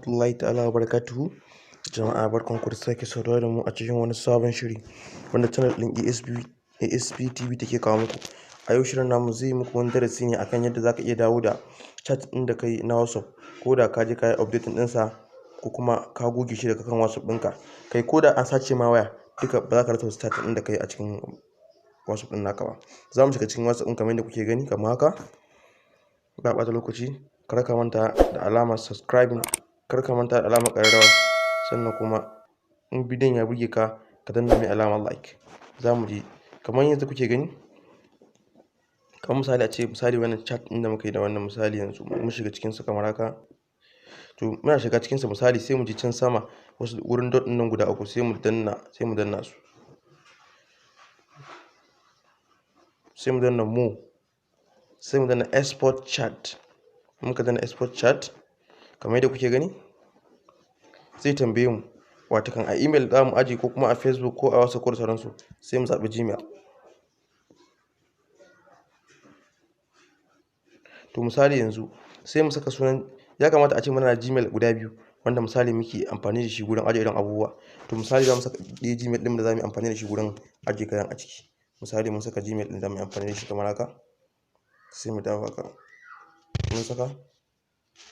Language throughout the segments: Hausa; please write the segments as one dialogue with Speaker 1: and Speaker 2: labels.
Speaker 1: Wallahi ta'ala barakatuhu. Jama'a barkanku da sake saurare da mu a cikin wani sabon shiri wanda channel din ASP TV take kawo muku. A yau shirin namu zai muku wani darasi ne akan yadda zaka iya dawo da chat din da kai na WhatsApp, ko da ka je ka yi updating ɗinsa ko kuma ka goge shi daga kan WhatsApp ɗinka. Kai ko da an sace ma waya, duka ba za ka rasa chat din da kai a cikin WhatsApp ɗin naka ba. Za mu shiga cikin WhatsApp ɗin kamar yadda kuke gani kamar haka. Ba ɓata lokaci, kar ka manta da alamar subscribing, kar ka manta da alamar ƙararrawa, sannan kuma in bidiyon ya burge ka, ka danna mai alamar like. Za mu je kamar yadda kuke gani. Kamar misali a ce misali wannan chat ɗin da muka yi da wannan misali yanzu mun shiga cikinsa kamar haka. To muna shiga cikinsa misali sai mu je can sama wasu wurin dot ɗin nan guda uku sai mu danna su. Sai mu danna more, sai mu danna export chat. Muka danna export chat kamar yadda kuke gani, zai tambaye mu watakan a email za mu aje ko kuma a Facebook ko a WhatsApp ko da sauransu. Sai mu zaɓi Gmail. To misali yanzu sai mu saka sunan, ya kamata a ce muna da Gmail guda biyu wanda misali muke amfani da shi gurin ajiye irin abubuwa. To misali za mu saka ɗaya Gmail ɗin da za mu yi amfani da shi gurin ajiye kayan a ciki. Misali mun saka Gmail ɗin da mu yi amfani da shi kamar haka. Sai mu dawo haka. Mun saka,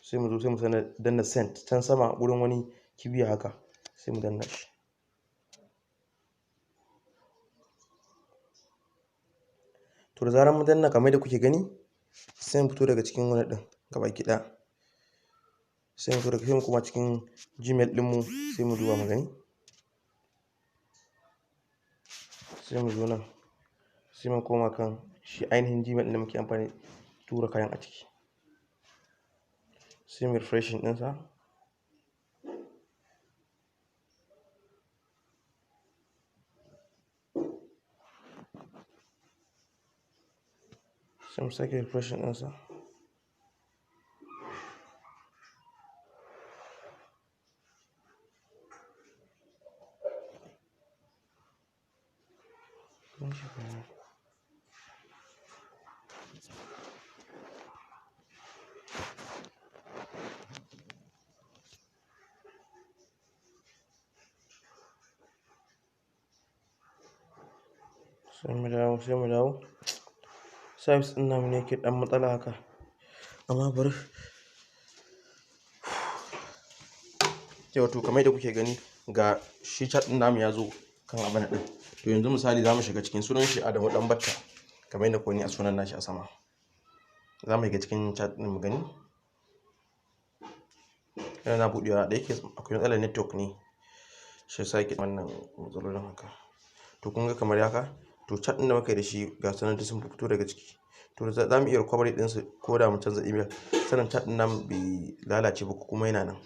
Speaker 1: sai mu zo sai mu danna send can sama gurin wani kibiya haka, sai mu danna shi. To da zarar mun danna kamar yadda kuke gani, sai mu fito daga cikin wani ɗin gabaki ɗaya. Sai mu fito daga, sai mu koma cikin Gmail ɗinmu sai mu duba mu gani. Sai mu zo nan, sai mu koma kan shi ainihin Gmail ɗin da muke amfani tura kayan a ciki. Sai mu refreshing ɗinsa. Sai mu sake refreshing ɗinsa. Sai mu dawo. Service ɗin namu ne yake ɗan matsala haka. Amma bari. Yau to kamar yadda kuke gani ga shi chat ɗin namu ya zo kan abin ɗin. To yanzu misali za mu shiga cikin sunan shi Adamu Ɗanbatta kamar yadda kuka gani a sunan nashi a sama. Za mu shiga cikin chat ɗin mu gani. Yana buɗewa da yake akwai matsalar network ne. Shi yasa yake wannan matsalolin haka. To kun ga kamar haka. To chat ɗin da muka yi da shi ga sunan duk sun fito daga ciki. To za mu iya recovery ɗinsu ko da mu canza email. Sannan chat ɗin namu bai lalace ba kuma yana nan.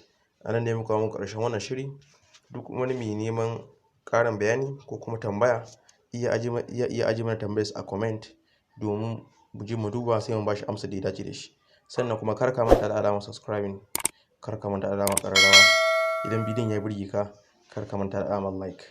Speaker 1: A nan ne muka kawo muku ƙarshen wannan shiri. Duk wani mai neman ƙarin bayani ko kuma tambaya iya ajiye mana tambayarsa a comment domin mu duba sai mu bashi amsa da ya dace da shi. Sannan kuma kar ka manta da alamar subscribing, kar ka manta da alamar ƙararrawa. Idan bidiyon ya burge ka, kar ka manta da alamar like.